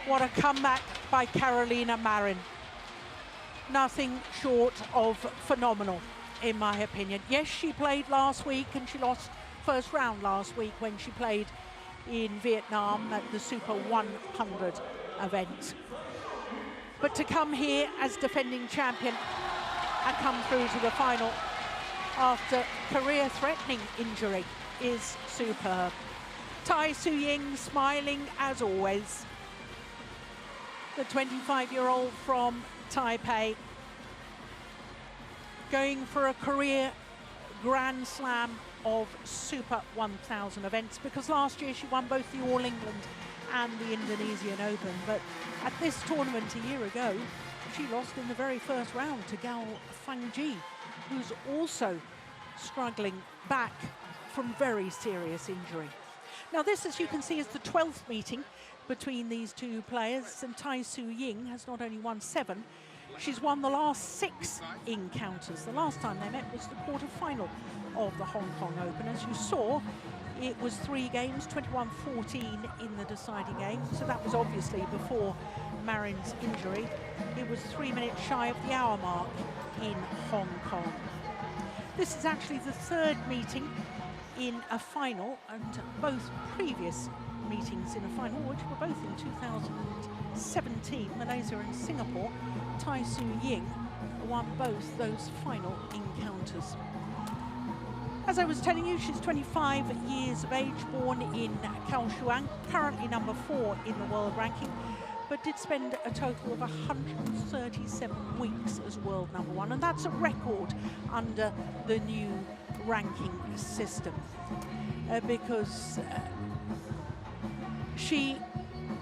What a comeback by Carolina Marin. Nothing short of phenomenal, in my opinion. Yes, she played last week and she lost first round last week when she played in Vietnam at the Super 100 event. But to come here as defending champion and come through to the final after career-threatening injury is superb. Tai Tzu Ying smiling as always. The 25-year-old from Taipei going for a career Grand Slam of Super 1000 events, because last year she won both the All England and the Indonesian Open, but at this tournament a year ago she lost in the very first round to Gao Fangji, who's also struggling back from very serious injury. Now this, as you can see, is the 12th meeting between these two players, and Tai Tzu Ying has not only won 7, she's won the last 6 encounters. The last time they met was the quarter-final of the Hong Kong Open. As you saw, it was 3 games, 21-14 in the deciding game, so that was obviously before Marin's injury. It was 3 minutes shy of the hour mark in Hong Kong. This is actually the 3rd meeting in a final, and both previous meetings in a final, which were both in 2017, Malaysia and Singapore, Tai Tzu Ying won both those final encounters. As I was telling you, she's 25 years of age, born in Kaohsiung, currently number 4 in the world ranking, but did spend a total of 137 weeks as world number 1, and that's a record under the new ranking system, because she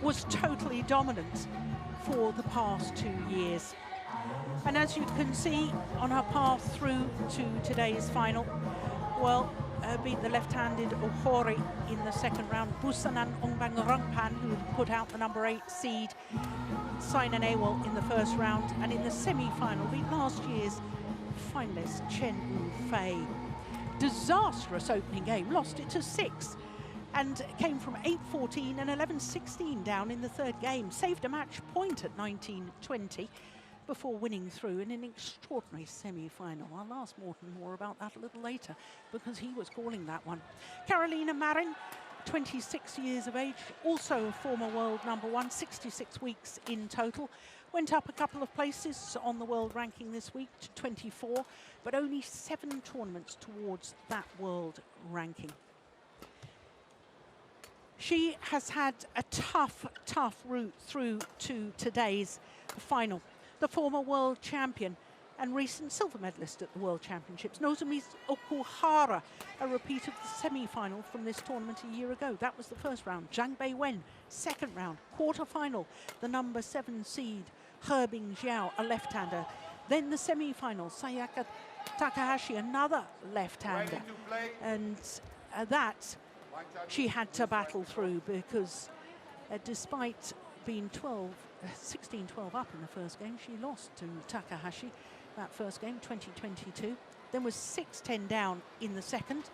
was totally dominant for the past 2 years. And as you can see on her path through to today's final, well, beat the left-handed Ohori in the 2nd round, Busanan Ongbang-Rungpan, who put out the number 8 seed, Sainan Awol in the 1st round, and in the semi-final beat last year's finalist Chen Wu-Fei. Disastrous opening game, lost it to 6, and came from 8-14 and 11-16 down in the 3rd game. Saved a match point at 19-20 before winning through in an extraordinary semi-final. I'll ask Morten more about that a little later, because he was calling that one. Carolina Marin, 26 years of age, also a former world number 1, 66 weeks in total. Went up a couple of places on the world ranking this week to 24, but only 7 tournaments towards that world ranking. She has had a tough route through to today's final. The former world champion and recent silver medalist at the World Championships, Nozomi Okuhara, a repeat of the semi-final from this tournament a year ago. That was the 1st round. Zhang Beiwen, 2nd round. Quarter-final, the number 7 seed, Hebing Jiao, a left-hander. Then the semi-final, Sayaka Takahashi, another left-hander. And that she had to battle through, because despite being 16-12 up in the 1st game, she lost to Takahashi that 1st game, 20-22. Then was 6-10 down in the 2nd,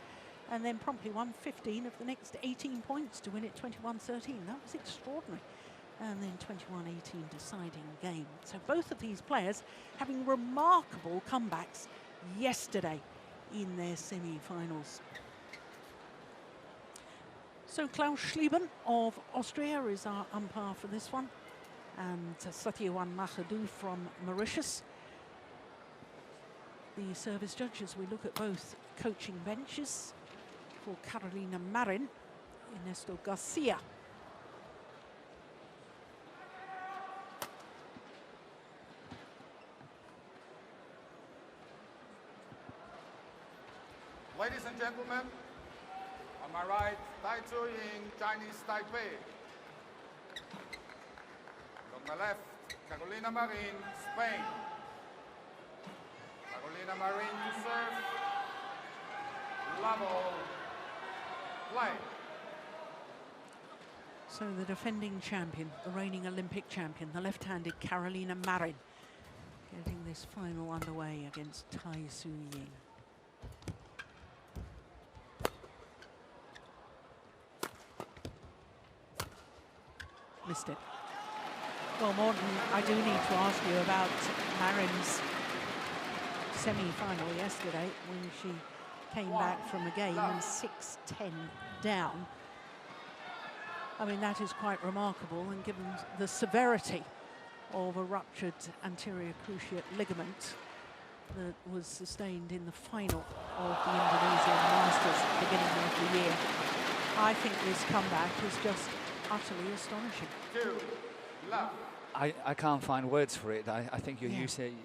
and then promptly won 15 of the next 18 points to win it 21-13. That was extraordinary. And then 21-18 deciding game. So both of these players having remarkable comebacks yesterday in their semi-finals. So Klaus Schlieben of Austria is our umpire for this one, and Satyawan Mahadou from Mauritius, the service judge, as we look at both coaching benches. For Carolina Marin, Ernesto Garcia. Ladies and gentlemen, on my right, Tai Tzu Ying, Chinese Taipei. On my left, Carolina Marin, Spain. Carolina Marin to serve. Level. Play. So the defending champion, the reigning Olympic champion, the left-handed Carolina Marin, getting this final underway against Tai Tzu Ying. Missed it. Well, Morten, I do need to ask you about Marin's semi-final yesterday when she came back from a game and 6-10 down. I mean, that is quite remarkable, and given the severity of a ruptured anterior cruciate ligament that was sustained in the final of the Indonesian Masters at the beginning of the year, I think this comeback is just utterly astonishing. I can't find words for it. I think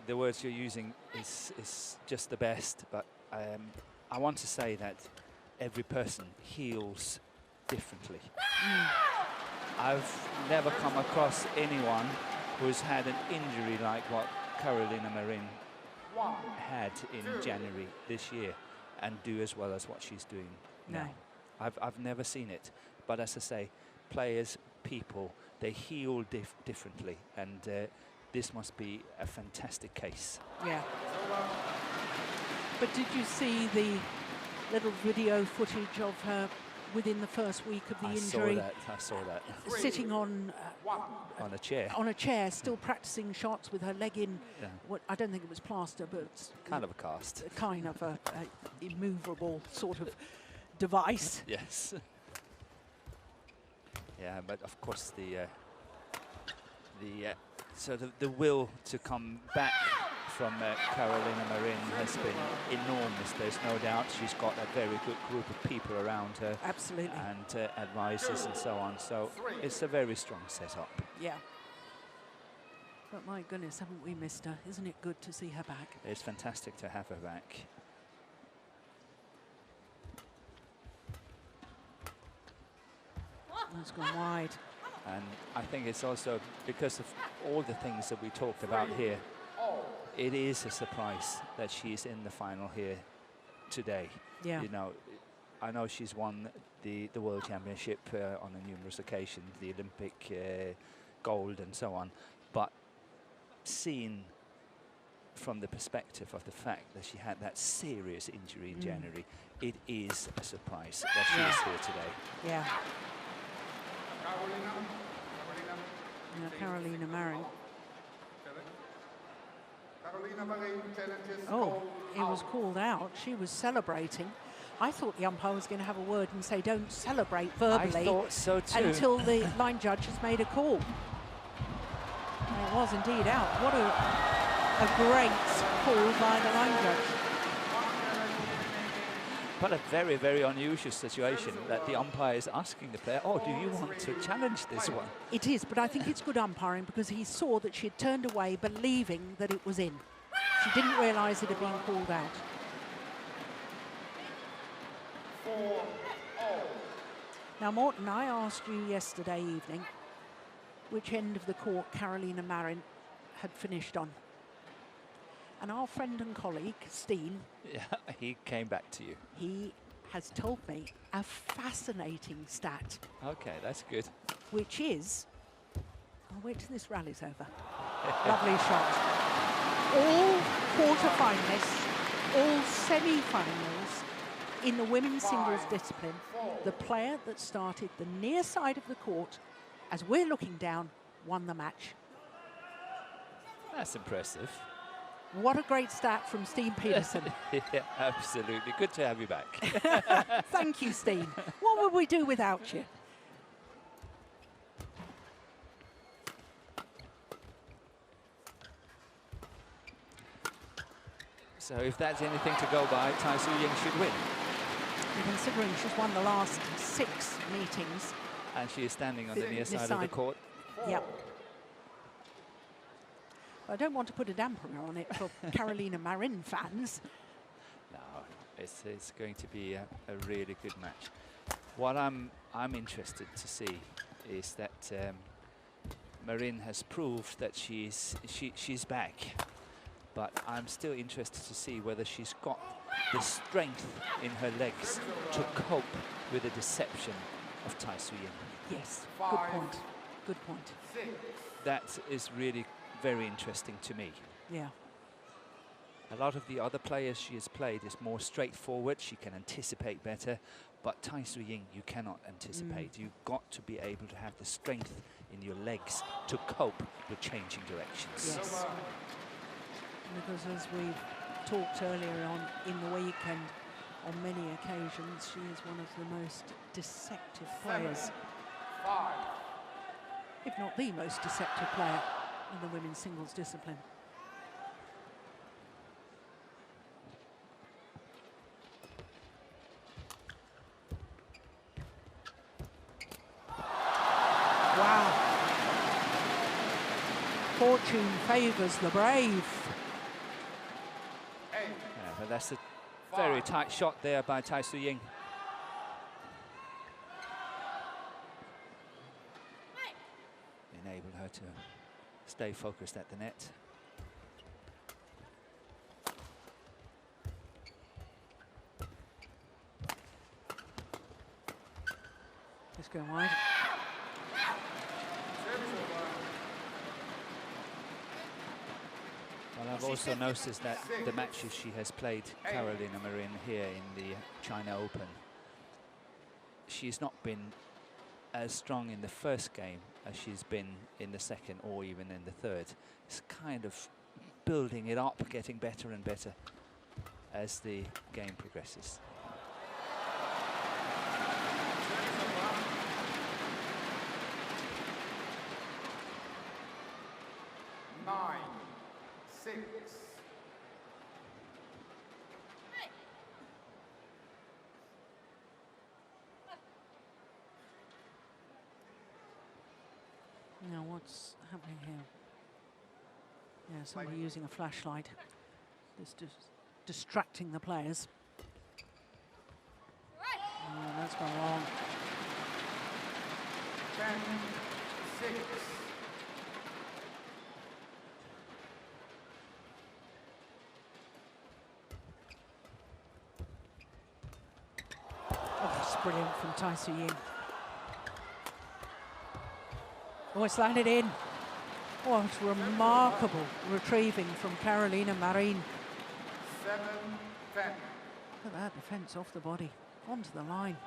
the words you're using is just the best, but I want to say that every person heals differently. I've never come across anyone who's had an injury like what Carolina Marin had in January this year and do as well as what she's doing now. I've never seen it, but as I say, players, people, they heal differently, and this must be a fantastic case. Yeah. But did you see the little video footage of her within the first week of the injury? I saw that. Sitting on a chair. On a chair, still practicing shots with her leg in. Yeah. What I don't think it was plaster, but kind of a cast. Kind of a immovable sort of device. Yes. Yeah, but of course the will to come back from Carolina Marin has been enormous. There's no doubt she's got a very good group of people around her. Absolutely. And advisors and so on. So it's a very strong setup. Yeah. But my goodness, haven't we missed her? Isn't it good to see her back? It's fantastic to have her back. That's gone wide. And I think it's also because of all the things that we talked about here. It is a surprise that she's in the final here today. Yeah. You know, I know she's won the World Championship on a numerous occasions, the Olympic gold and so on, but seen from the perspective of the fact that she had that serious injury in January, it is a surprise that she is here today. Yeah. Carolina Marin. Oh, it was called out. She was celebrating. I thought the umpire was going to have a word and say, don't celebrate verbally. I thought so too. Until the line judge has made a call. And it was indeed out. What a great call by the line judge. But a very, very unusual situation that the umpire is asking the player, oh, do you want to challenge this one? It is, but I think it's good umpiring because he saw that she had turned away believing that it was in. She didn't realise it had been called out. Now, Morten, I asked you yesterday evening which end of the court Carolina Marin had finished on. And our friend and colleague, Steen, he came back to you. He has told me a fascinating stat. Okay, that's good. Which is, I'll wait till this rally's over. Lovely shot. All quarter-finalists, all semi-finals in the women's singles discipline, the player that started the near side of the court, as we're looking down, won the match. That's impressive. What a great stat from Steen Peterson. Yeah, absolutely. Good to have you back. Thank you, Steen. What would we do without you? So if that's anything to go by, Tai-Tzu Ying should win. And considering she's won the last 6 meetings. And she is standing on the near side of the court. Yep. I don't want to put a dampener on it for Carolina Marin fans. No, it's going to be a really good match. What I'm interested to see is that Marin has proved that she's back, but I'm still interested to see whether she's got the strength in her legs to cope with the deception of Tai-Tzu Ying. Yes, good point. Good point. That is really very interesting to me. Yeah. A lot of the other players she has played is more straightforward. She can anticipate better, but Tai-Tzu Ying, you cannot anticipate. You've got to be able to have the strength in your legs to cope with changing directions. Yes. Because as we've talked earlier on in the week and on many occasions, she is one of the most deceptive players. 5. If not the most deceptive player in the women's singles discipline. Wow. Fortune favours the brave. Yeah, but that's a very tight shot there by Tai Tzu Ying. Enabled her to stay focused at the net. Just going wide. Well, I've also noticed that the matches she has played, Carolina Marin, here in the China Open, she's not been as strong in the first game as she's been in the second or even in the third. It's kind of building it up, getting better and better as the game progresses. Now what's happening here? Yeah, somebody using a flashlight. Just distracting the players. Oh, that's gone wrong. 10-6. Oh, it's brilliant from Tai Tzu Ying. Oh, it's landed in. Oh, it's remarkable retrieving from Carolina Marin. 7-10. Look at that defence off the body, onto the line.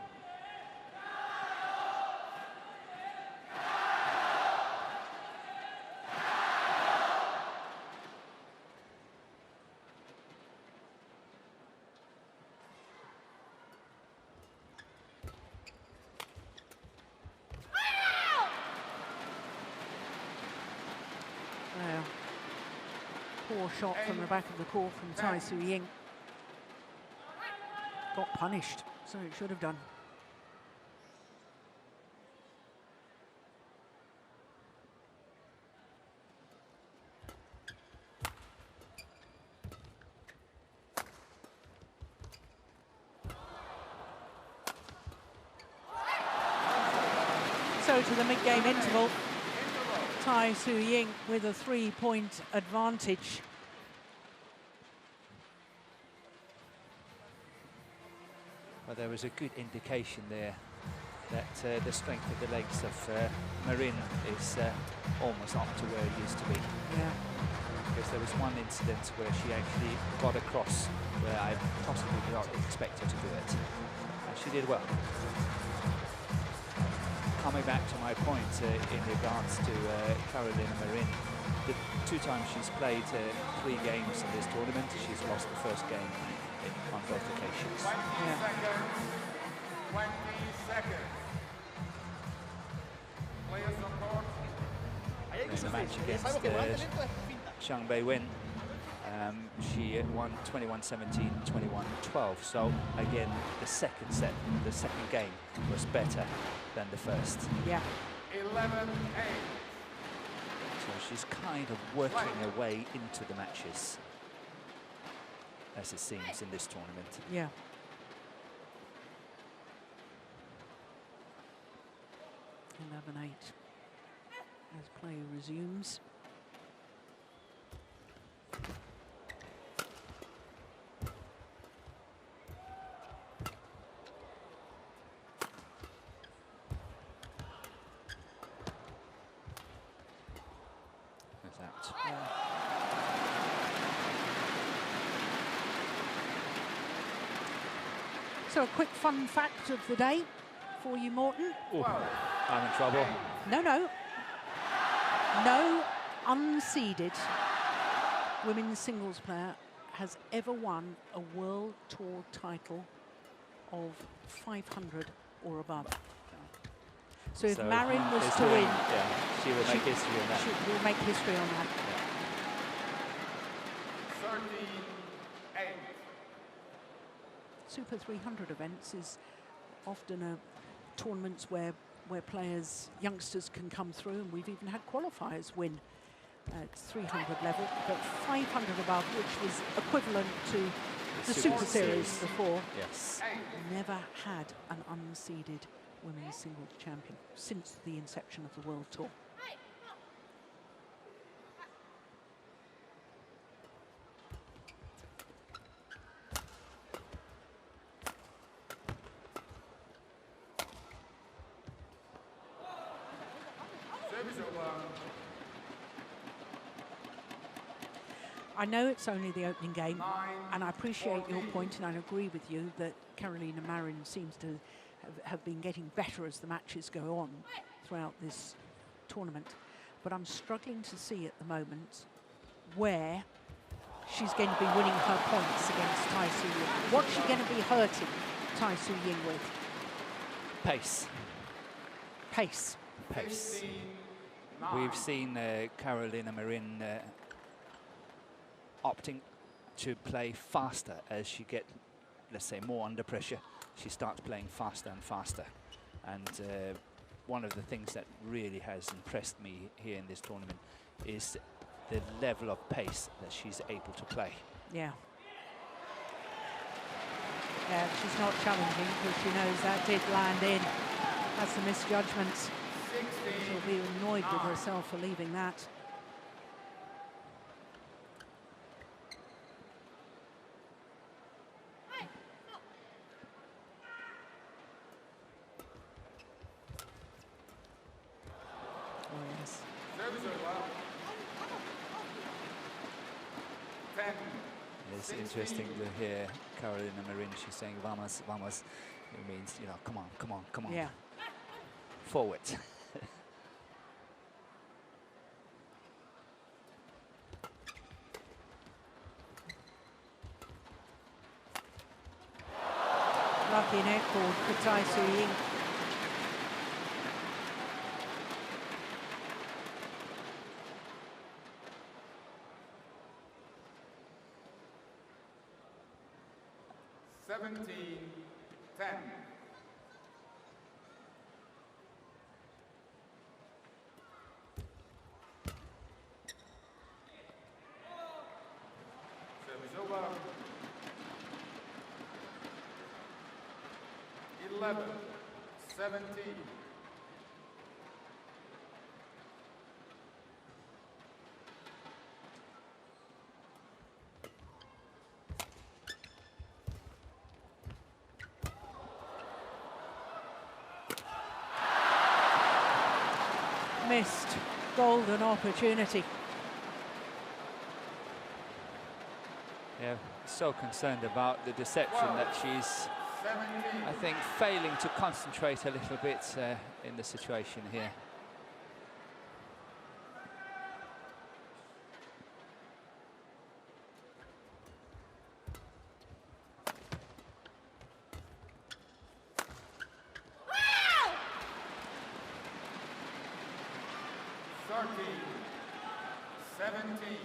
Well, poor shot from the back of the court from Tai Tzu Ying. Got punished, so it should have done. So to the mid-game interval, Tai Tzu Ying with a 3-point advantage. Well, there was a good indication there that the strength of the legs of Marin is almost up to where it used to be. Yeah. Because there was one incident where she actually got across where I possibly did not expect her to do it. And she did well. Coming back to my point in regards to Carolina Marin, the 2 times she's played 3 games in this tournament, she's lost the first game on both occasions. 20 seconds. 20 seconds. Players on court. There's a match against Zhang Beiwen. She won 21-17, 21-12. So again, the second set, the second game was better than the first. Yeah. 11-8. So she's kind of working her way into the matches, as it seems in this tournament. Yeah. (11-8) as play resumes. That's out. Yeah. So a quick fun fact of the day for you, Morton. Ooh, I'm in trouble. No, No unseeded women's singles player has ever won a World Tour title of 500 or above. So if Marin was to win, she will make history on that. She will make history on that. 38. Super 300 events is often a tournaments where players, youngsters can come through, and we've even had qualifiers win at 300 level, but 500 above, which was equivalent to the Super Series before. Yes. Never had an unseeded women's singles champion since the inception of the World Tour. I know it's only the opening game, and I appreciate your point, and I agree with you that Carolina Marin seems to have been getting better as the matches go on throughout this tournament. But I'm struggling to see at the moment where she's going to be winning her points against Tai Tzu Ying. What's she going to be hurting Tai Tzu Ying with? Pace. Pace. Pace. We've seen Carolina Marin opting to play faster as she gets, let's say, more under pressure. She starts playing faster and faster. And one of the things that really has impressed me here in this tournament is the level of pace that she's able to play. Yeah. Yeah, she's not challenging because she knows that did land in. That's a misjudgment. She'll be annoyed with herself for leaving that. It's interesting to hear Carolina Marin. She's saying "vamos, vamos." It means, you know, come on, come on, come on. Yeah. Forward. Lucky netball for Tai Tzu Ying. Service over. 11, 17. Missed golden opportunity. Yeah, so concerned about the deception that she's, I think, failing to concentrate a little bit in the situation here. Wow! 13, 17.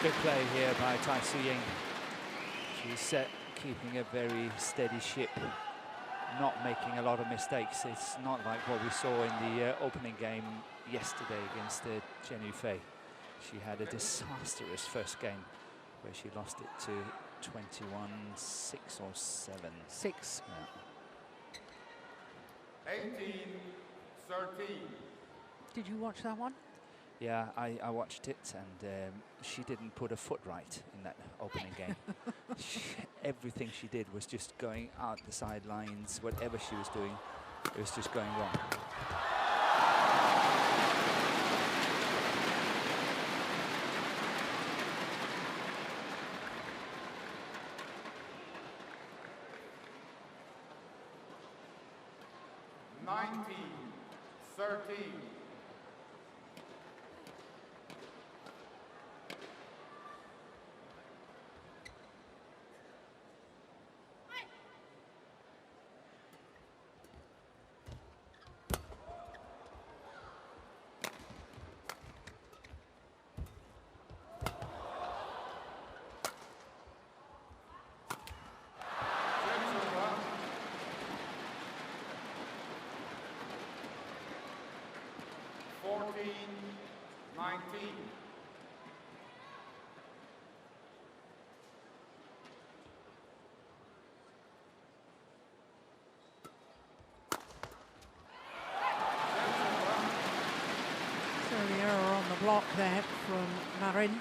Good play here by Tai Tzu Ying. She's keeping a very steady ship, not making a lot of mistakes. It's not like what we saw in the opening game yesterday against Chen Yufei. She had a disastrous first game where she lost it to 21-6 or 7. 6. Yeah. 18, 13. Did you watch that one? Yeah, I watched it, and she didn't put a foot right in that opening game. Everything she did was just going out the sidelines. Whatever she was doing, it was just going wrong. So the error on the block there from Marin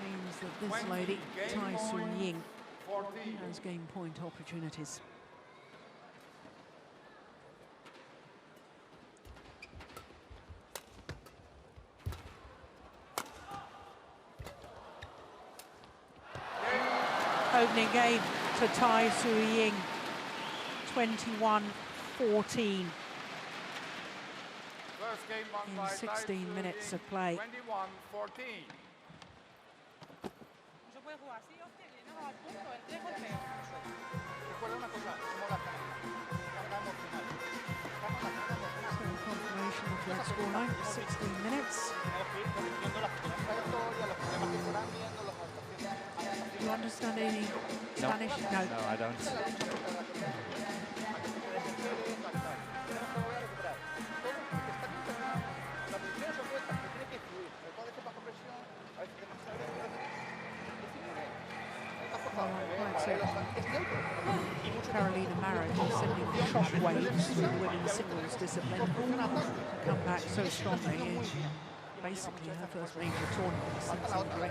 means that this lady, Ying, has game point opportunities. Opening game to Ying, 21-14. In 16 minutes of play. Confirmation of that scoreline for 16 minutes. Do you understand any Spanish? No, I don't. Carolina Marin sending shockwaves through the women's singles discipline to come back so strongly in basically her first major tournament since only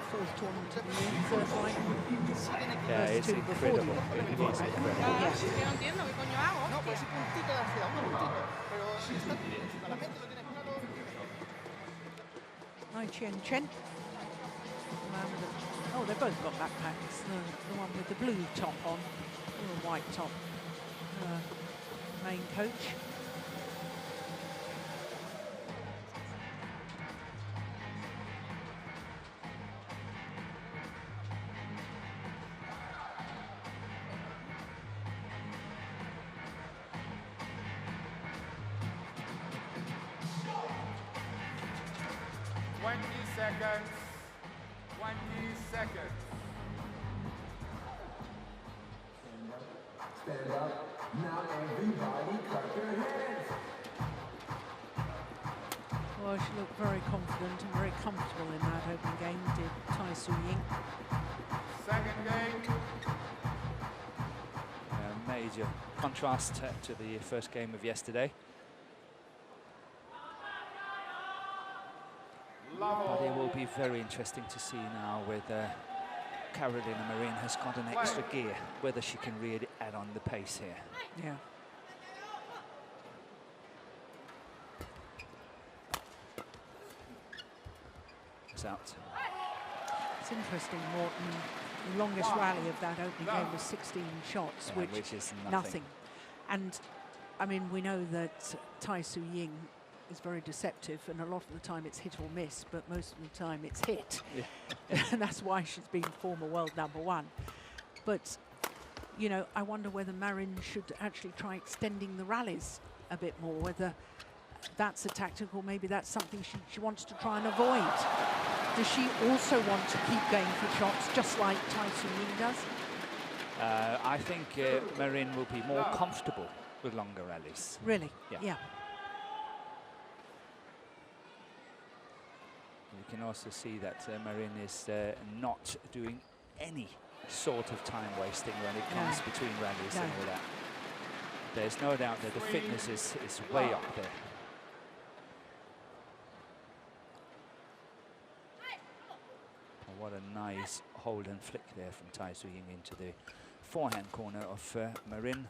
fourth tournament of the year, third line. Yeah, it's incredible. It is incredible. Chen. Oh, they've both got backpacks. The one with the blue top on, or white top. Main coach. Stand up. Now everybody clap your hands. Well, she looked very confident and very comfortable in that opening game, did Ying. Second game. Major contrast to the first game of yesterday. But it will be very interesting to see now whether Carolina Marin has got an extra gear, whether she can really add on the pace here. Yeah. It's out. It's interesting, Morton. The longest rally of that opening game was 16 shots, which is nothing. And I mean, we know that Ying is very deceptive, and a lot of the time it's hit or miss, but most of the time it's hit. Yeah. And that's why she's been former world #1. But, you know, I wonder whether Marin should actually try extending the rallies a bit more, whether that's a tactic or maybe that's something she wants to try and avoid. Does she also want to keep going for shots just like Ying does? I think Marin will be more comfortable with longer rallies. Really? Yeah. You can also see that Marin is not doing any sort of time wasting when it comes between rallies and all that. There's no doubt that the fitness is way up there. What a nice hold and flick there from Tai Tzu Ying into the forehand corner of Marin.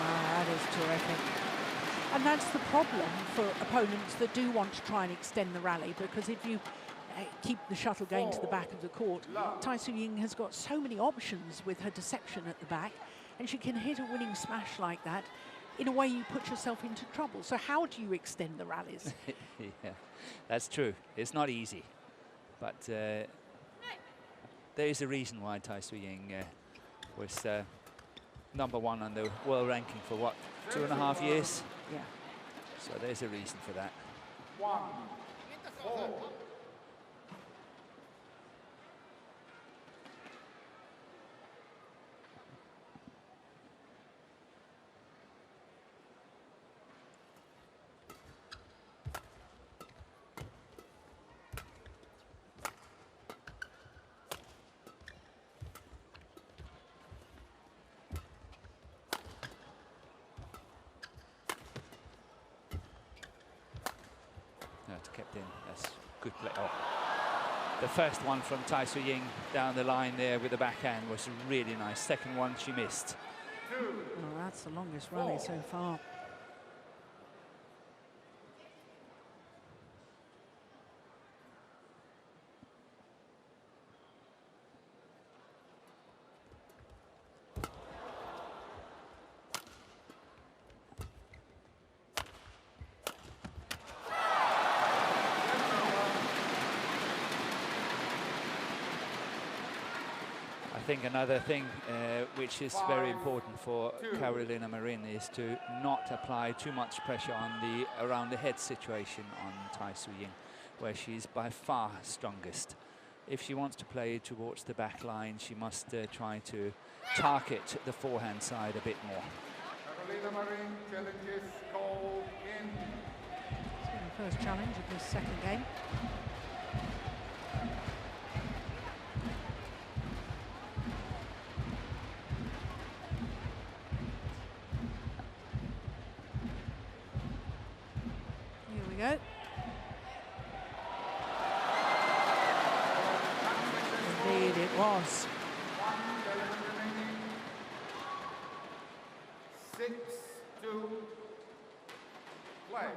That is terrific. And that's the problem for opponents that do want to try and extend the rally, because if you keep the shuttle going to the back of the court, Tai Tzu Ying has got so many options with her deception at the back, and she can hit a winning smash like that. In a way, you put yourself into trouble. So how do you extend the rallies? Yeah, that's true. It's not easy, but there is a reason why Tai Tzu Ying was #1 on the world ranking for what, 2.5 years? Yeah. So there's a reason for that. 1-4. That's kept in. That's good play. Oh. The first one from Tai Tzu Ying down the line there with the backhand was really nice. Second one she missed. Well, that's the longest rally so far. I think another thing which is very important for Carolina Marin is to not apply too much pressure on the around the head situation on Tai Tzu Ying, where she's by far strongest. If she wants to play towards the back line, she must try to target the forehand side a bit more. Carolina Marin challenges called in. So the first challenge of this second game. Here we go. Indeed it was. 1 element remaining. 6-2. Play.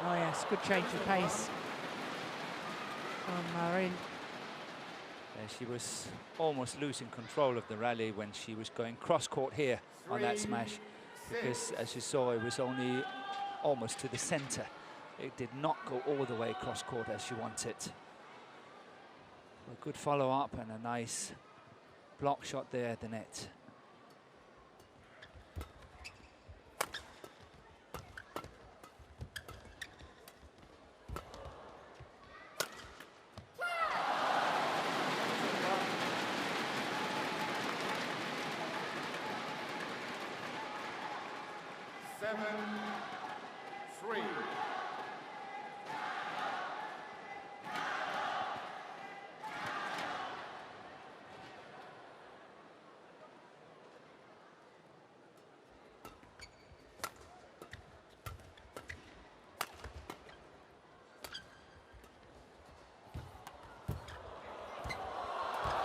Oh yes, good change of pace from Marin. She was almost losing control of the rally when she was going cross-court here on that smash, because as you saw, it was only almost to the center. It did not go all the way cross-court as she wanted. A good follow-up and a nice block shot there at the net.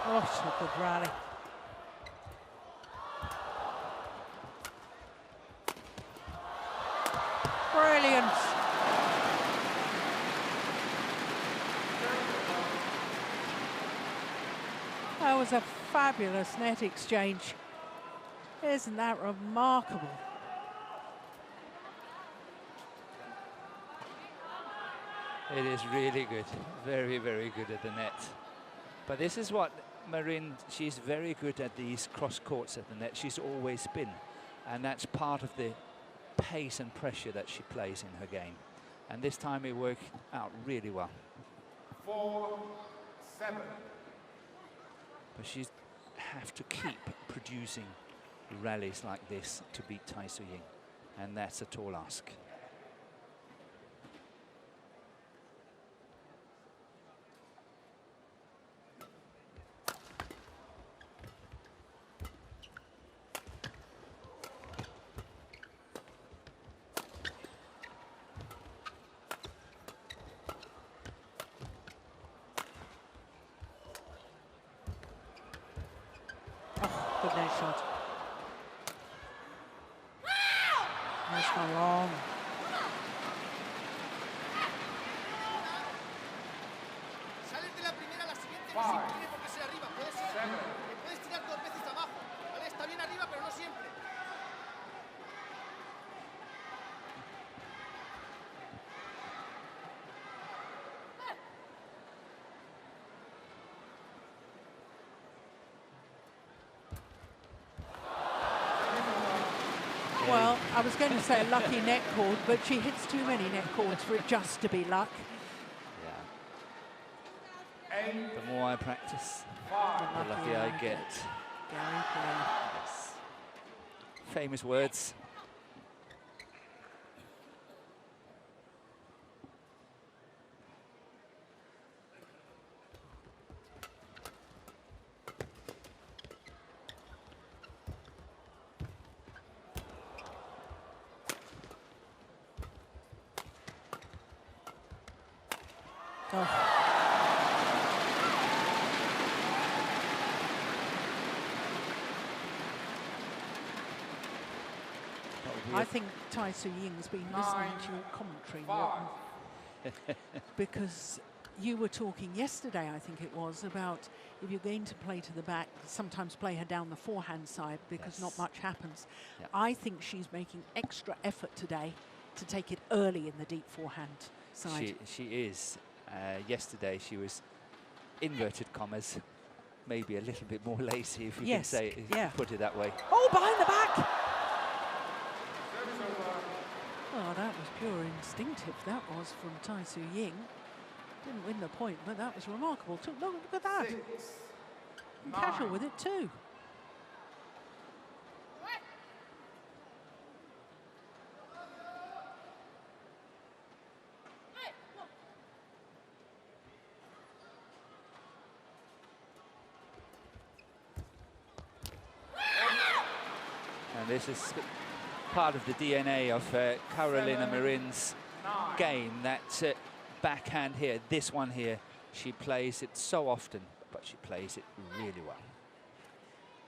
Oh, such a good rally. Brilliant. That was a fabulous net exchange. Isn't that remarkable? It is really good. Very, very good at the net. But this is what Marin, she's very good at these cross courts at the net. She's always been. And that's part of the pace and pressure that she plays in her game. And this time it worked out really well. 4-7. But she have to keep producing rallies like this to beat Tai Tzu Ying, and that's a tall ask. Good net shot. That's gone wrong. Sales de la primera, la siguiente no siempre tiene por qué ser arriba. Puedes tirar 2 veces abajo. ¿Vale? Está bien arriba, pero no siempre. Well, I was going to say a lucky net cord, but she hits too many net cords for it just to be luck. Yeah. The more I practice, the luckier I get. Gary Play. Yes. Famous words. I think Tai Tzu Ying's been listening to your commentary, Morton, because you were talking yesterday, I think it was, about if you're going to play to the back, sometimes play her down the forehand side because not much happens. Yep. I think she's making extra effort today to take it early in the deep forehand side. She is. Yesterday she was, inverted commas, maybe a little bit more lazy, if you can say it, if you put it that way. Oh, behind the back! Oh, that was pure instinctive, that was, from Tai Tzu Ying. Didn't win the point, but that was remarkable too. Look at that. And casual with it too. And this is part of the DNA of Carolina Marin's game, that backhand here, this one here, she plays it so often, but she plays it really well.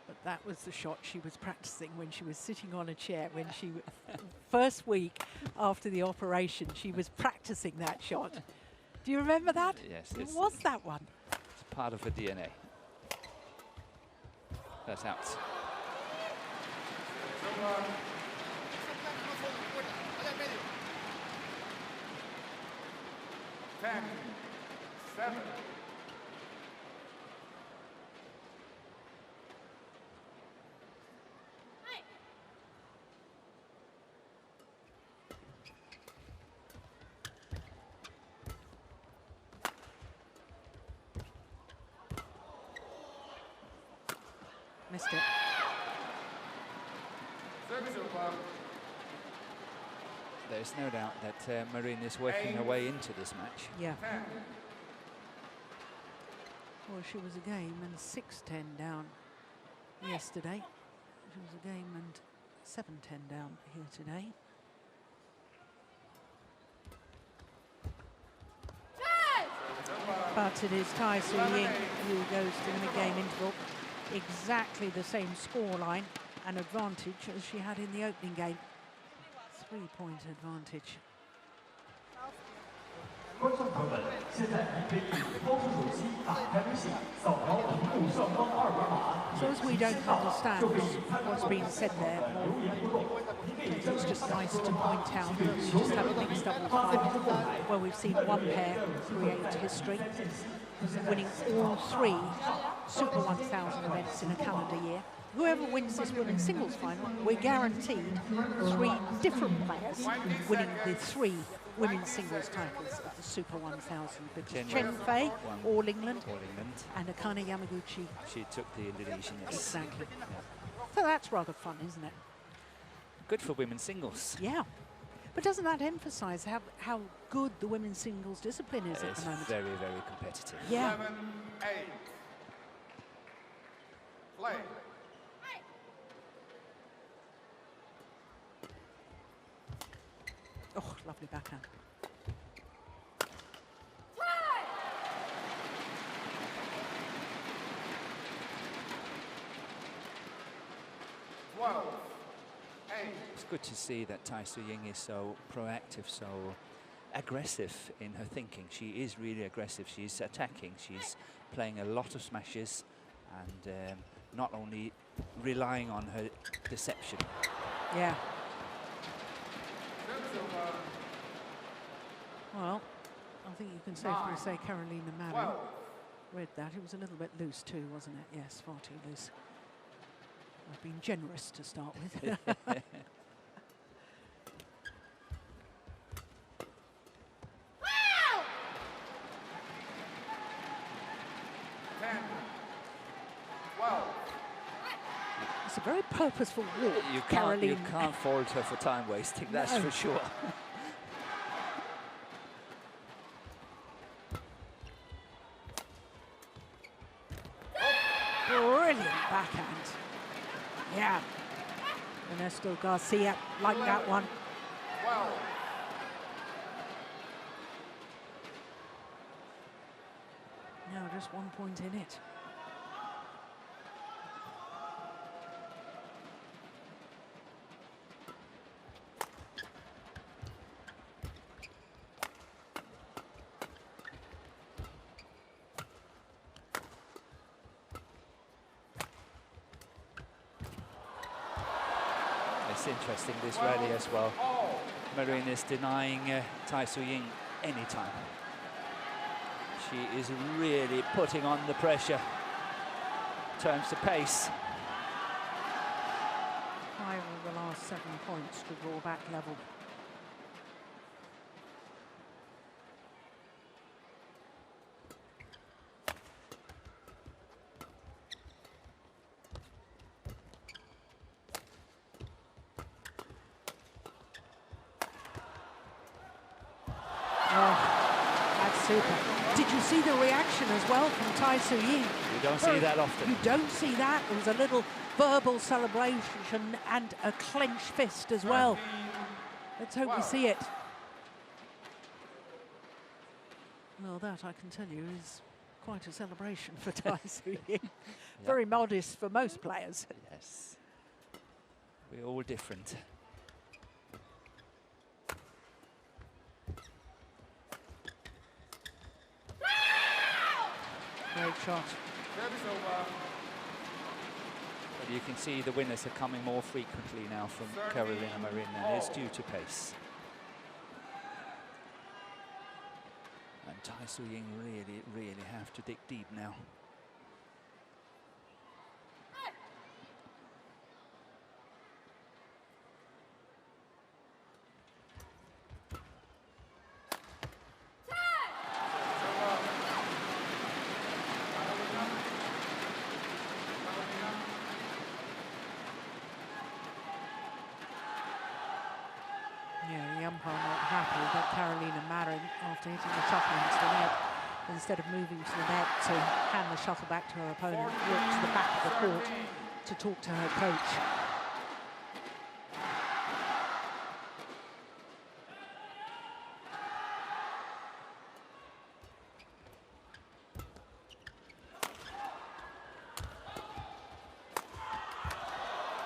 But that was the shot she was practicing when she was sitting on a chair, when she, first week after the operation, she was practicing that shot. Do you remember that? Yes. What was that one? It's part of her DNA. That's out. 10, 7. Missed it. There's no doubt that Marin is working her way into this match. Yeah. Well, she was a game and 6-10 down yesterday. She was a game and 7-10 down here today. But it is Tai Tzu Ying who goes to the mid-game interval. Exactly the same scoreline and advantage as she had in the opening game. 3-point advantage. 观众朋友们，现在您可以掏出手机，打开微信，扫描屏幕上方二维码。 So as we don't understand what's being said there, it's just nice to point out that we just had a mixed doubles final where we've seen one pair create history, winning all 3 Super 1000 events in a calendar year. Whoever wins this women's singles final, we're guaranteed 3 different players winning the 3 women's singles titles of the Super 1000, because Chen Fei, All England, and Akane Yamaguchi. She took the Indonesian, yes. Exactly. Yeah. So that's rather fun, isn't it? Good for women's singles. Yeah. But doesn't that emphasise how good the women's singles discipline is at the moment? It's very, very competitive. Yeah. 11-8. Play. Oh, lovely backhand. 12-8. It's good to see that Tai Tzu Ying is so proactive, so aggressive in her thinking. She is really aggressive. She's attacking. She's playing a lot of smashes and not only relying on her deception. Yeah. Well, I think you can safely say Carolina Marin read that. It was a little bit loose too, wasn't it? Yes, far too loose. I've been generous to start with. 10-12. It's a very purposeful walk, You Caroline. can't fault her for time wasting, that's No. for sure. Brilliant backhand. Yeah. Ernesto Garcia liked that one. 12. Now just 1 point in it. It's interesting, this rally as well. Marin is denying Tai Tzu Ying any time. She is really putting on the pressure in terms of pace. 5 of the last 7 points to draw back level. Super. Did you see the reaction as well from Tai Tzu Ying? You don't see that often. You don't see that. There was a little verbal celebration and a clenched fist as well. Let's hope we see it. Well, that I can tell you is quite a celebration for Tai Tzu Ying. Very modest for most players. Yes. We're all different. Great shot. But you can see the winners are coming more frequently now from Carolina Marin, and it's due to pace. And Tai Tzu Ying really, really have to dig deep now. Yeah, the umpire not happy that Carolina Marin, after hitting the shuttle into the net, instead of moving to the net to hand the shuttle back to her opponent, walked to the back of the court to talk to her coach.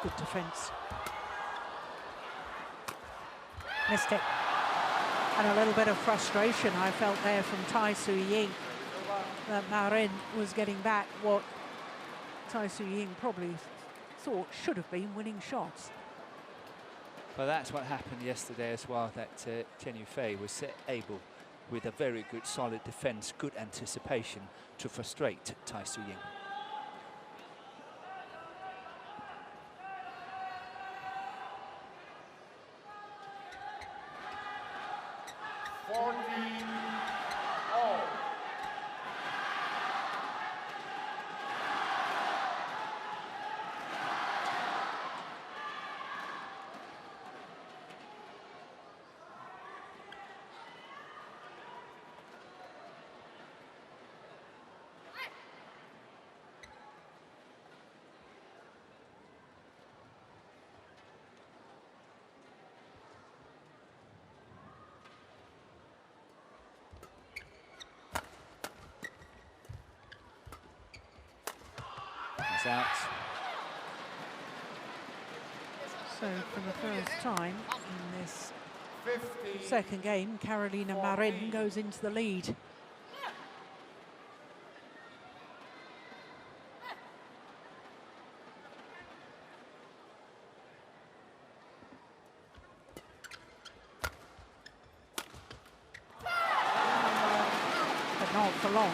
Good defense. Missed it. And a little bit of frustration I felt there from Tai Tzu Ying, that Marin was getting back what Tai Tzu Ying probably thought should have been winning shots. Well, that's what happened yesterday as well, that Tian Yufei was able, with a very good solid defense, good anticipation, to frustrate Tai Tzu Ying. is out. So for the first time in this second game, Carolina Marin goes into the lead. But not for long.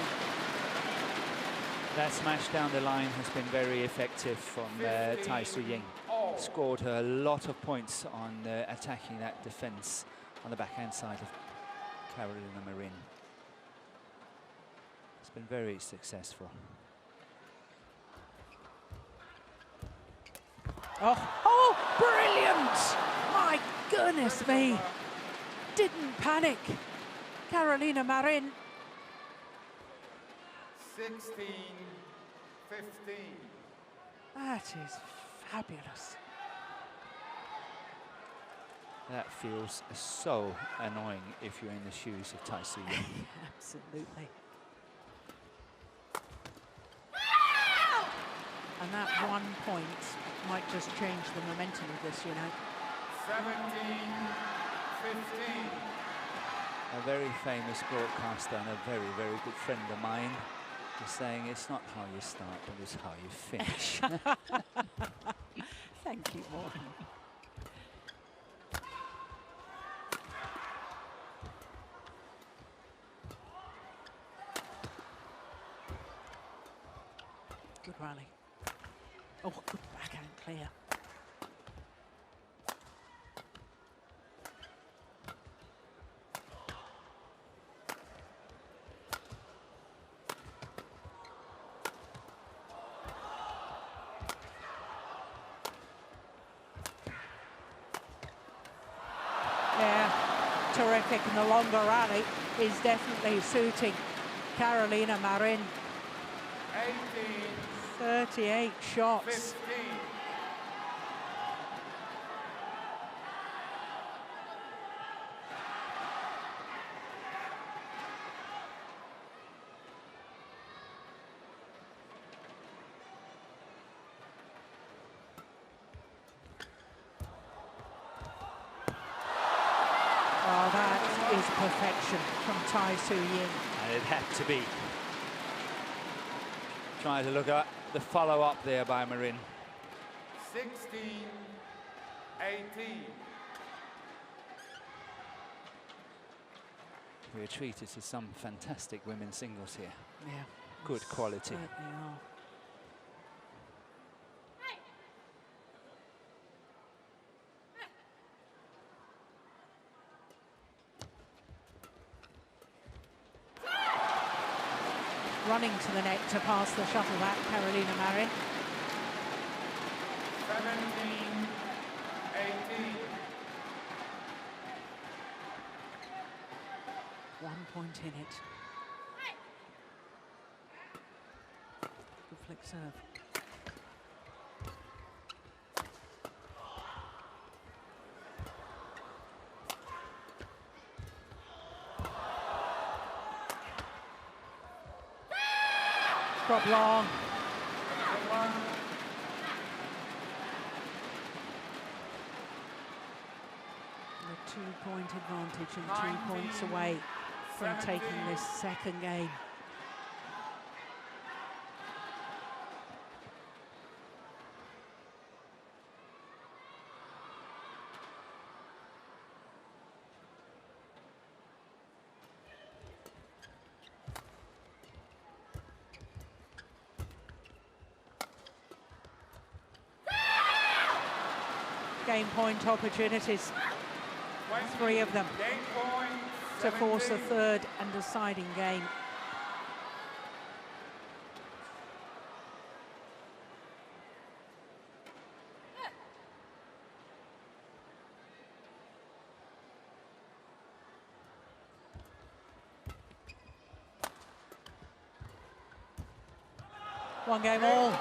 That smash down the line has been very effective from Tai Tzu Ying. Scored her a lot of points on attacking that defense on the backhand side of Carolina Marin. It's been very successful. Oh, brilliant! My goodness me. Didn't panic. Carolina Marin. 16-15. That is fabulous. That feels so annoying if you're in the shoes of Tai Tzu Ying. Absolutely. And that 1 point might just change the momentum of this, you know. 17-15. A very famous broadcaster and a very, very good friend of mine is saying it's not how you start, but it's how you finish. Thank you, Marin. Good rally. Oh, good backhand clear. Yeah, terrific, and the longer rally is definitely suiting Carolina Marin. 38 shots. 15. Oh, that is perfection from Tai Tzu Ying. And it had to be. Trying to look at the follow-up there by Marin. 16-18. We're treated to some fantastic women's singles here. Yeah. Good quality. Certainly are. Running to the net to pass the shuttle back, Carolina Marin. 17-18. 1 point in it. Good flick serve. Drop long. A 2-point advantage and 2 points away from taking this second game. Game point opportunities, 3 of them, to force a third and deciding game. One game all.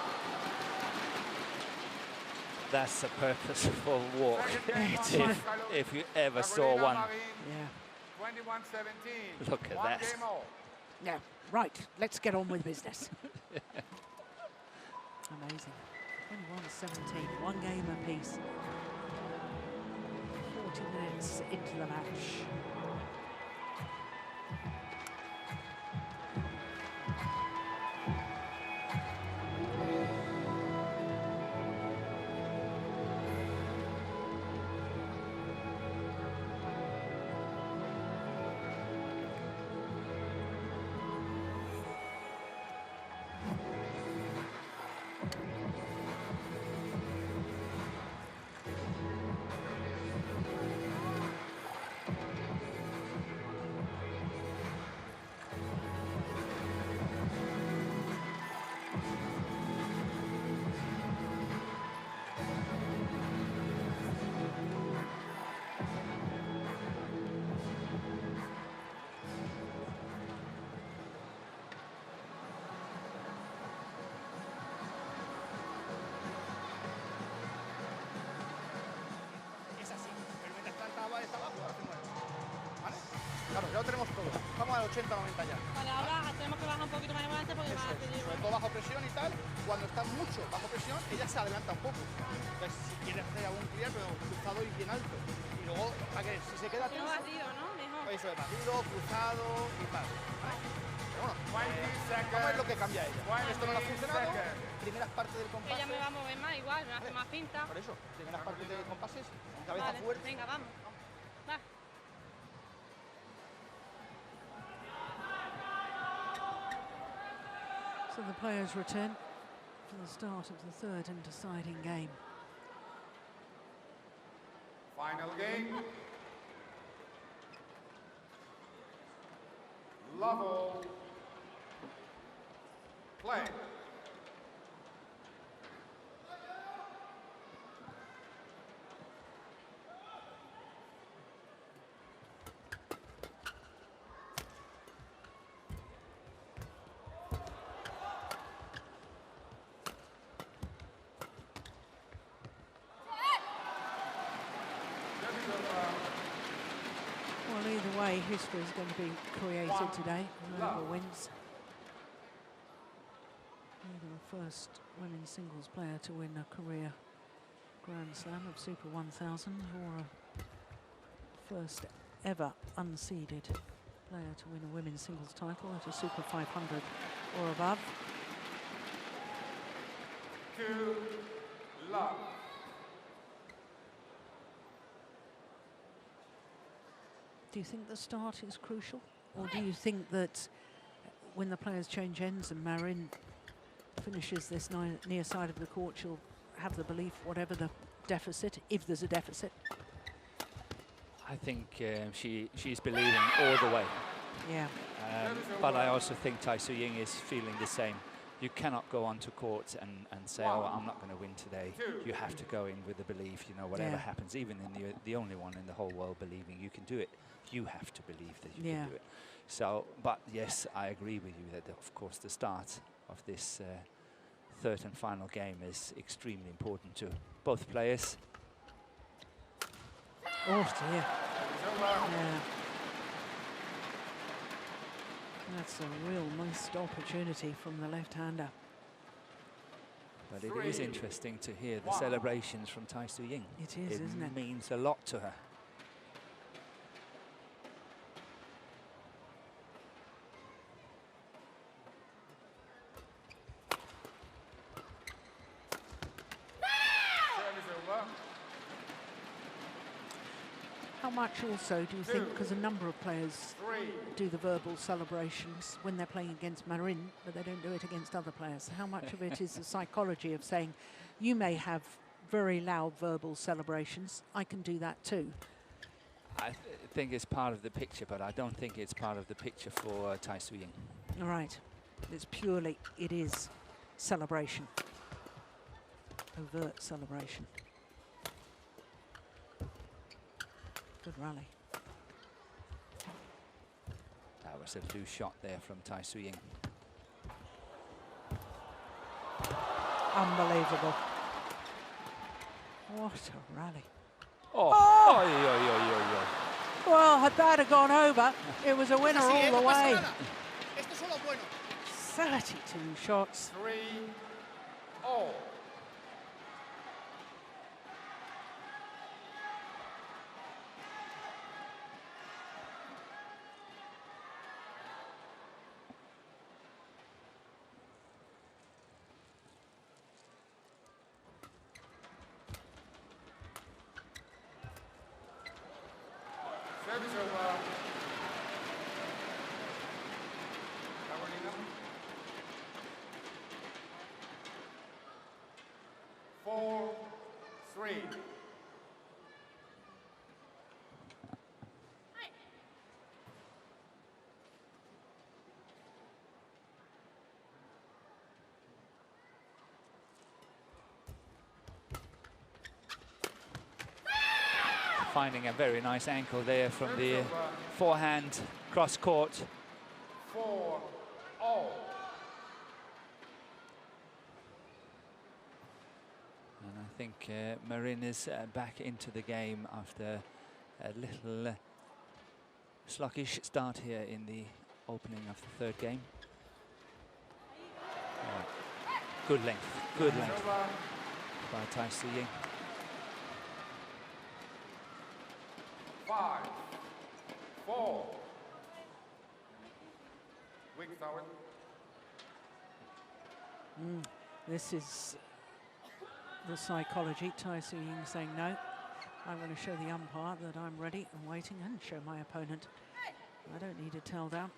That's a purposeful walk, if you ever saw one. Yeah. 21-17. Look at that. Yeah, right, let's get on with business. Amazing. 21-17, one game apiece. 40 minutes into the match. Claro, ya lo tenemos todo. Estamos al 80-90 ya. Vale, ahora tenemos que bajar un poquito más adelante porque va a pedir. Sobre todo bajo presión y tal. Cuando está mucho bajo presión, ella se adelanta un poco. Entonces, si quieres hacer algún clear, pero cruzado y bien alto. Y luego, para que si se queda Si no batido, ¿no? Mejor. eso es batido, cruzado y tal. Pero bueno, vamos a ver lo que cambia ella. Esto no le ha funcionado. Primeras partes del compás. Ella me va a mover más igual, me hace más pinta. Por eso, primeras partes del compases, cabeza Vale, fuerte. venga, vamos. Va. So the players return for the start of the third and deciding game. Final game. Level. Play. Well, either way, history is going to be created today. Whoever wins. Either a first women's singles player to win a career Grand Slam of Super 1000 or a first ever unseeded player to win a women's singles title at a Super 500 or above. 2 love. Do you think the start is crucial? Or do you think that when the players change ends and Marin finishes this near side of the court, she'll have the belief, whatever the deficit, if there's a deficit? I think she's believing all the way. Yeah. But I also think Tai Tzu Ying is feeling the same. You cannot go onto court and say, oh, I'm not going to win today. You have to go in with the belief, you know, whatever happens, even in the only one in the whole world believing you can do it, you have to believe that you can do it. So, but yes, I agree with you that, of course, the start of this third and final game is extremely important to both players. Oh, dear. Yeah. That's a real missed opportunity from the left-hander. But it is interesting to hear the celebrations from Tai Tzu Ying. It is, isn't it? It means a lot to her. How much also do you think, because a number of players do the verbal celebrations when they're playing against Marin, but they don't do it against other players, how much of it is the psychology of saying, you may have very loud verbal celebrations, I can do that too? I think it's part of the picture, but I don't think it's part of the picture for Tai Tzu Ying. All right. It's purely, it is celebration. Overt celebration. Good rally. That was a loose shot there from Tai Tzu Ying. Unbelievable. What a rally. Oh! Oh! Oy, oy, oy, oy, oy. Well, had that have gone over, it was a winner all the way. 32 shots. all. Service over. Carolina. 4-3. Finding a very nice ankle there from the forehand cross court. 4-all. And I think Marin is back into the game after a little sluggish start here in the opening of the third game. Good length by Tai Su Ying. 5-4. Weak forward. This is the psychology. Tai Su Ying saying no. I'm going to show the umpire that I'm ready and waiting, and show my opponent I don't need a tell down.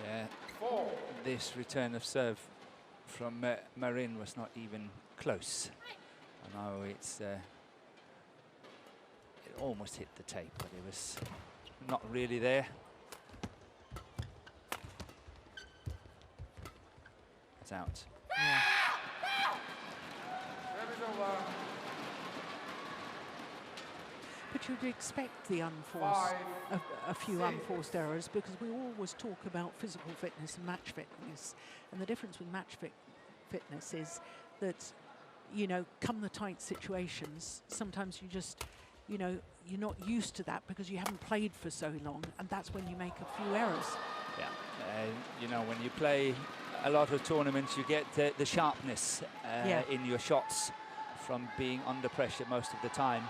Yeah, this return of serve from Marin was not even close. I know it's it almost hit the tape, but it was not really there. It's out. Yeah. But you'd expect the unforced, a few unforced errors, because we always talk about physical fitness and match fitness. And the difference with match fitness is that, you know, come the tight situations, sometimes you just, you know, you're not used to that because you haven't played for so long, and that's when you make a few errors. Yeah, you know, when you play a lot of tournaments, you get the sharpness in your shots from being under pressure most of the time.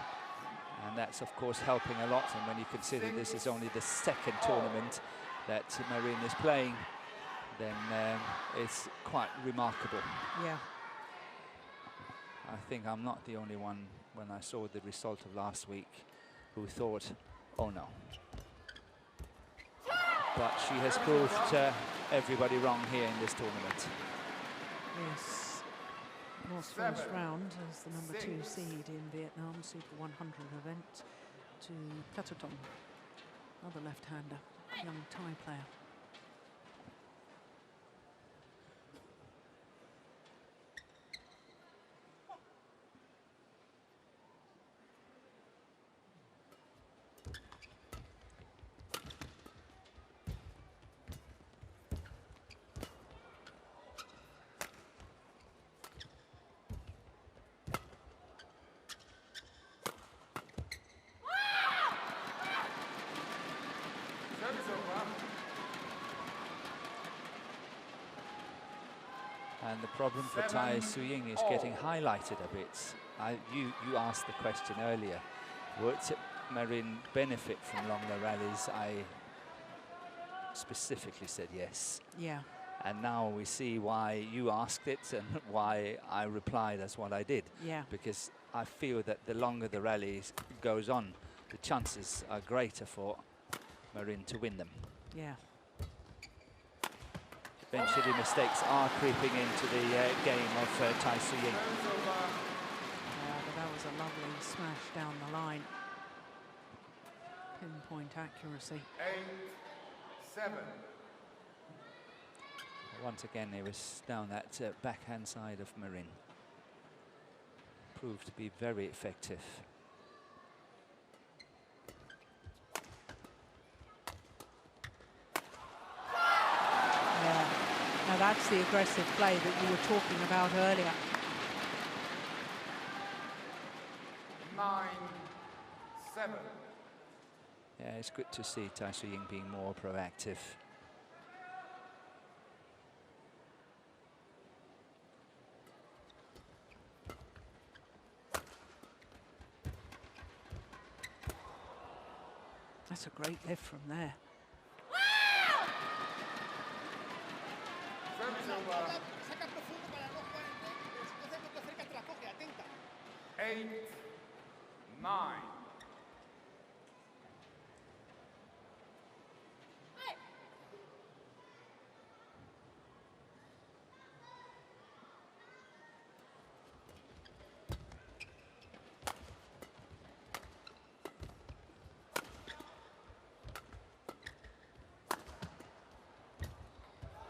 And that's, of course, helping a lot. And when you consider this is only the second tournament that Marin is playing, then it's quite remarkable. Yeah. I think I'm not the only one, when I saw the result of last week, who thought, oh no. But she has proved everybody wrong here in this tournament. Yes. Lost first round as the number 2 seed in Vietnam Super 100 event to Katotong, another left-hander, young Thai player. And the problem for Tai Su Ying is getting highlighted a bit. You asked the question earlier, would Marin benefit from longer rallies? I specifically said yes. Yeah. And now we see why you asked it and why I replied as what I did. Yeah. Because I feel that the longer the rally goes on, the chances are greater for Marin to win them. Yeah. Eventually mistakes are creeping into the game of Tai Su Ying. Yeah, but that was a lovely smash down the line. Pinpoint accuracy. 8-7. Once again, it was down that backhand side of Marin. Proved to be very effective. Now that's the aggressive play that you were talking about earlier. 9-7. Yeah, it's good to see Tai Su Ying being more proactive. That's a great lift from there. Service over. Saca profundo para no jugar en break, pero si tú haces lo que acercas te la coge, atenta. 8-9.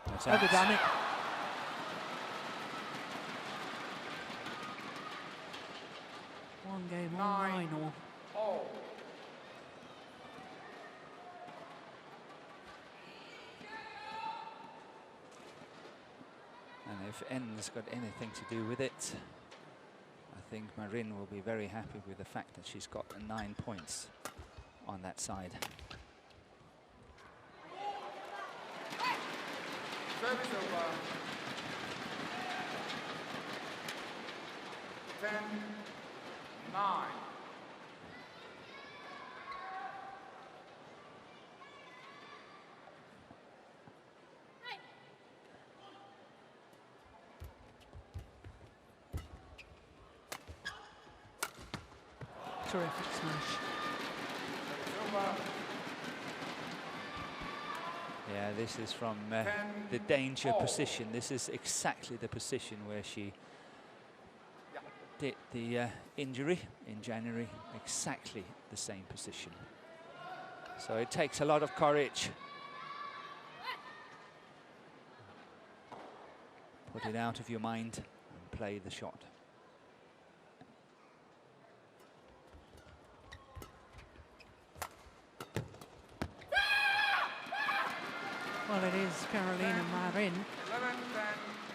That's out. Overdone it. One game on 9 all. Oh. And if N's got anything to do with it, I think Marin will be very happy with the fact that she's got 9 points on that side. Service over. 10-9. Terrific smash. Over. Yeah, this is from the danger position. This is exactly the position where she did the injury in January. Exactly the same position. So it takes a lot of courage. Put it out of your mind and play the shot. Well, it is Carolina Marin 11-10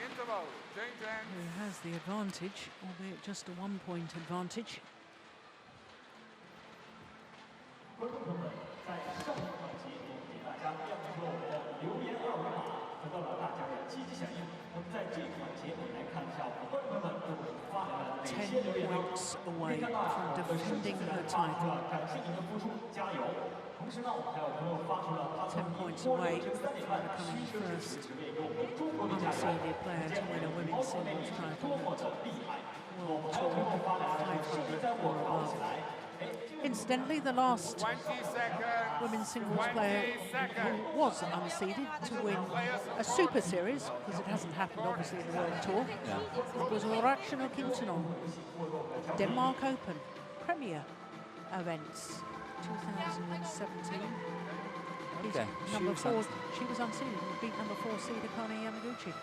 interval. Jing. who has the advantage, albeit just a 1-point advantage. 观众朋友们，在上一环节，我们给大家亮出了我们的留言二维码，得到了大家的积极响应。那么在这一环节，我们来看一下我们的观众朋友们给我们发来了哪些留言呢？ points 可 away 以看到啊， from 我们首 defending 先 her 发出 title. 了感谢您的付出，加油！同时呢，我们还有朋友发出了他从 10 points 波 away 凌晨3点半 from 驱 becoming 车 the 支 first 持，准备给我们中国队加油！ unseeded player to win a 毛 women's 球美 singles 女是 title 多么的厉害！我 World 们还有朋友 Tour 发来了，现 500 在我 or 跑起 above. 来。 Incidentally, the last 20 seconds. women's singles player 20 seconds. who was unseeded to win a Super Series, because it hasn't happened obviously in the World Tour, it was Orakshino Kintanon, Denmark Open, Premier Events 2017. He's Okay, number she 4, was she was unseeded and beat number 4 seed Akane Yamaguchi.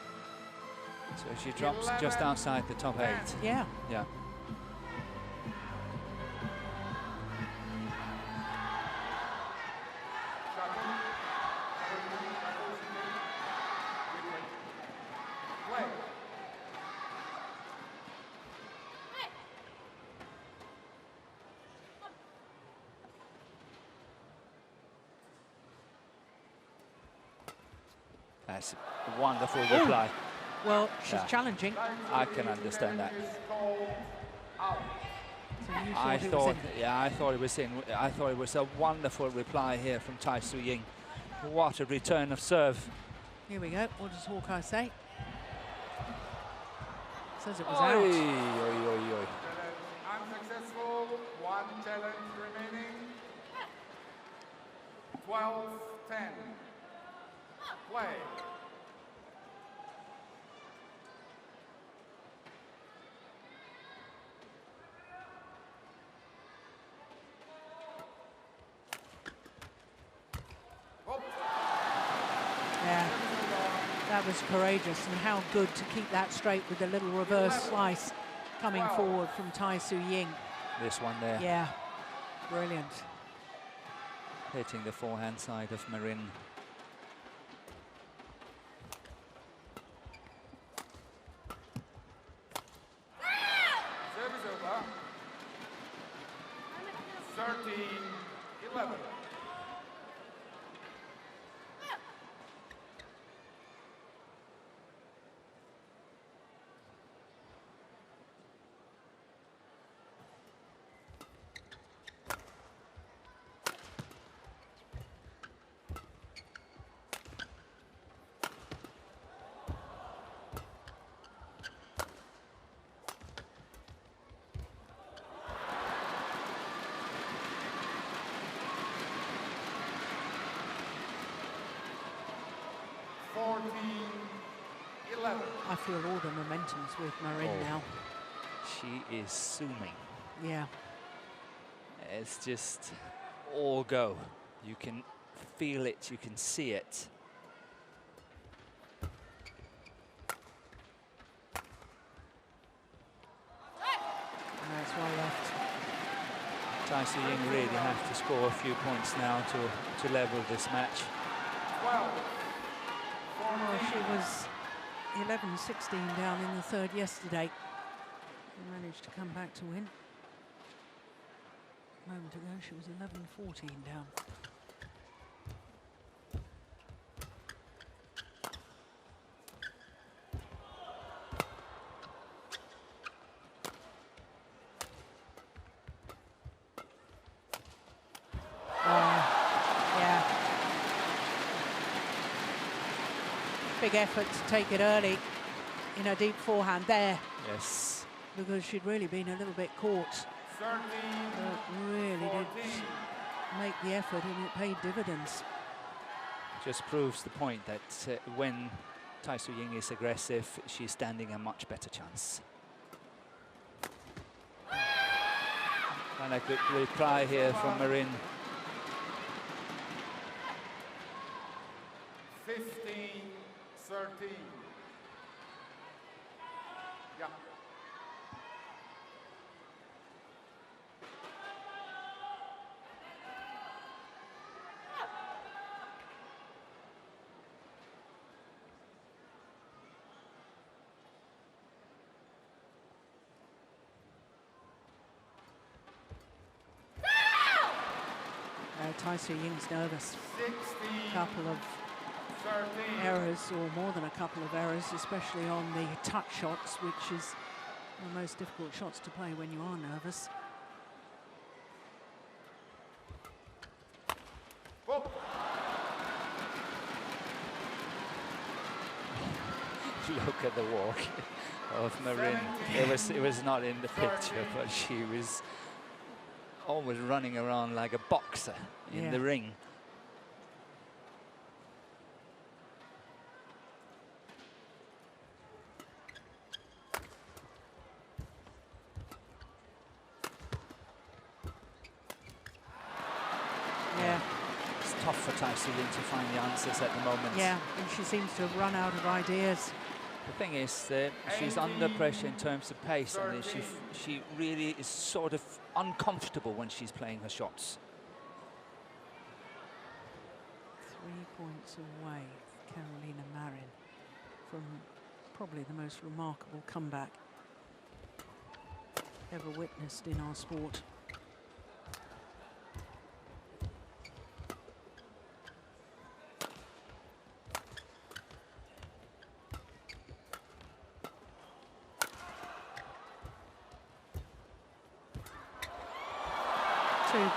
So she drops just outside the top 8. Yeah. Yeah. Play. That's a wonderful reply. Well, she's Yeah. challenging. I can understand that. Is called out. So you I thought it was thought, in. yeah, I thought it was in. I thought it was a wonderful reply here from Tai Su Ying. What a return of serve. Here we go. What does Hawkeye say? Says it was Oi, out. oi, oi, oi. Challenge unsuccessful. 1 challenge remaining. 12-10. Play. Yeah, that was courageous, and how good to keep that straight with the little reverse slice coming forward from Tai Su Ying. This one there, Yeah, brilliant. hitting the forehand side of Marin. Service over. 11. I feel all the momentum's with Marin now. She is zooming. Yeah. It's just all go. You can feel it, you can see it. And that's well left. Ying really have to score a few points now to level this match. 12. Oh, she was 11-16 down in the third yesterday. She managed to come back to win. A moment ago, she was 11-14 down. Yeah. Big effort to take it early in a deep forehand there. Yes. Because she'd really been a little bit caught. 13. But really 14. did make the effort, and it paid dividends. Just proves the point that when Ying is aggressive, she's standing a much better chance. And a good reply here from Marin. 15-13. Yeah. Ying's nervous. 16. Couple of 13. errors, or more than a couple of errors, especially on the touch shots, which is the most difficult shots to play when you are nervous. Oh. Look at the walk of Marin. It was not in the picture, but she was always running around like a boxer in the ring. Yeah. It's tough for Ying to find the answers at the moment. Yeah, and she seems to have run out of ideas. The thing is that she's under pressure in terms of pace, and she really is sort of uncomfortable when she's playing her shots. 3 points away, Carolina Marin, from probably the most remarkable comeback ever witnessed in our sport.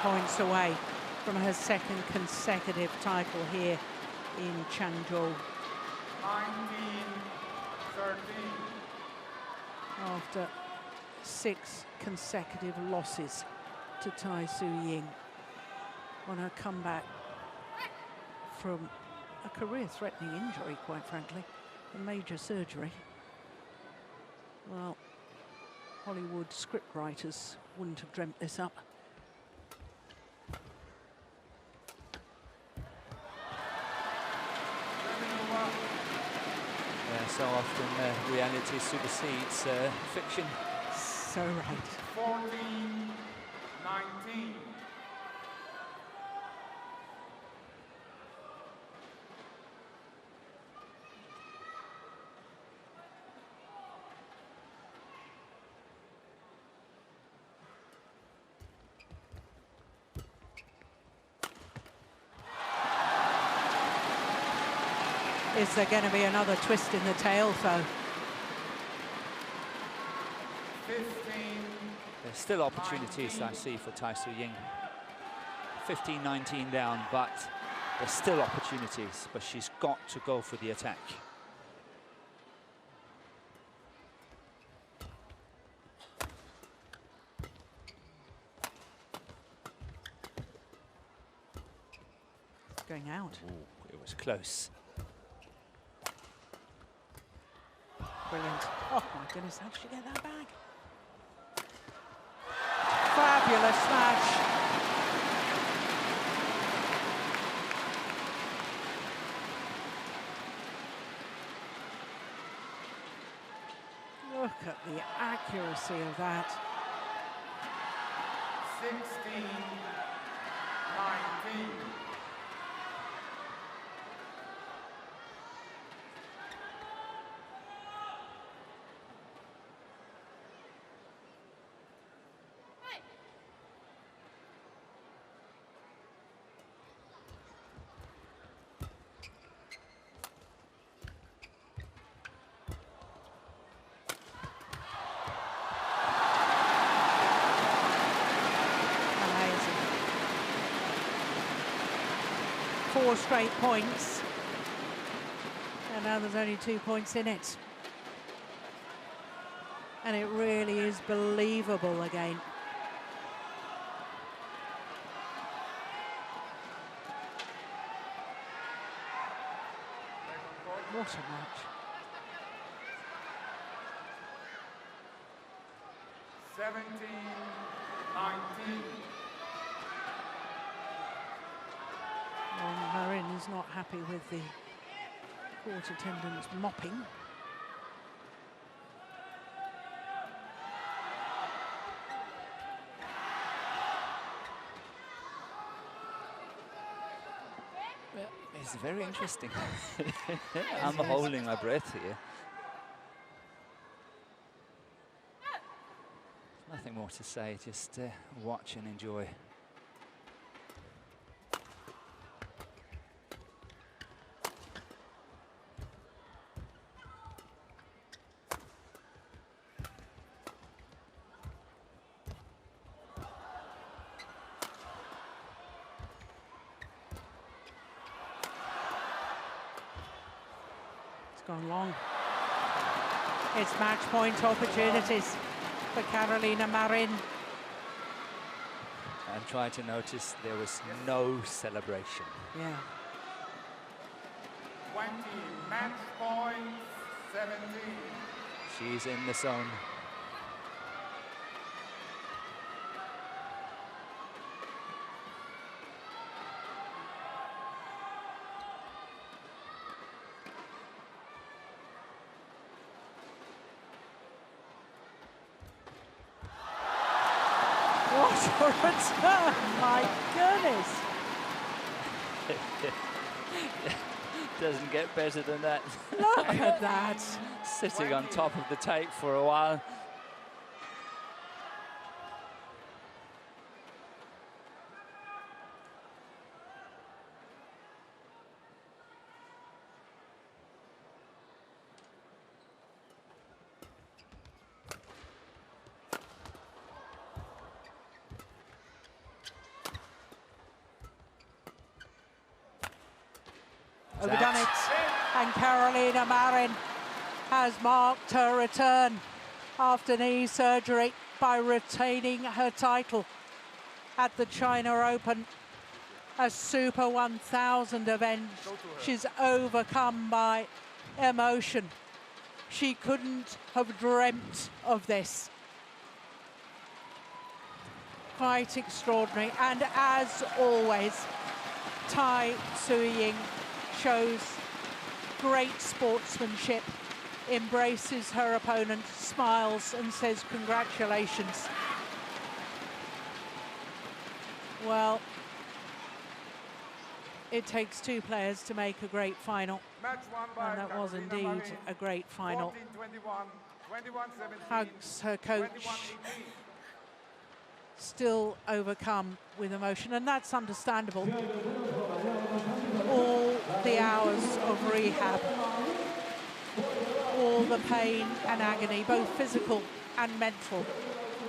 Points away from her second consecutive title here in Changzhou. 19-13. After 6 consecutive losses to Ying on her comeback from a career-threatening injury, quite frankly, a major surgery. Well, Hollywood scriptwriters wouldn't have dreamt this up. So often reality supersedes fiction. So right. 14-19. Is there going to be another twist in the tail, though? 15. There's still opportunities, I see, for Ying. 15-19 down, but there's still opportunities, but she's got to go for the attack. Going out. Ooh, it was close. Brilliant. Oh my goodness, how did she get that back? Fabulous smash. Look at the accuracy of that. 16, 19. Amazing. 4 straight points. And now there's only 2 points in it. And it really is believable again. What a match. 17, 19. Well, Marin is not happy with the court attendants mopping. It's very interesting. I'm holding my breath here. Nothing more to say, just watch and enjoy. Gone long. It's match point opportunities for Carolina Marin. And try to notice there was no celebration. Yeah. 20, match point, 17. She's in the zone. What a return, my goodness. Doesn't get better than that. Look at that. Sitting on top of the tape for a while. Overdone it, and Carolina Marin has marked her return after knee surgery by retaining her title at the China Open, a Super 1000 event. She's overcome by emotion. She couldn't have dreamt of this. Quite extraordinary, and as always, Tai Tzu-Ying shows great sportsmanship, embraces her opponent, smiles and says congratulations. Well, it takes 2 players to make a great final, Match won by and that was Carolina indeed Marin. a great final. 14-21, 21-17. Hugs her coach, 21-18. still overcome with emotion, and that's understandable. All the hours of rehab, all the pain and agony, both physical and mental,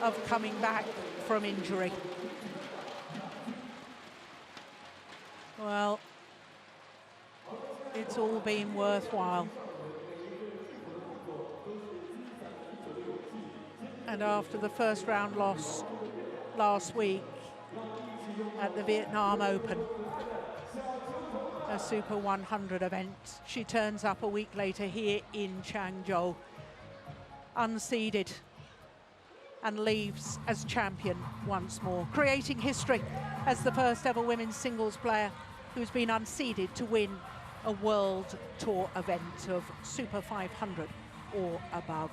of coming back from injury. Well, it's all been worthwhile. And after the first round loss last week at the Vietnam Open, a Super 100 event, she turns up a week later here in Changzhou unseeded and leaves as champion once more, creating history as the first ever women's singles player who's been unseeded to win a World Tour event of Super 500 or above.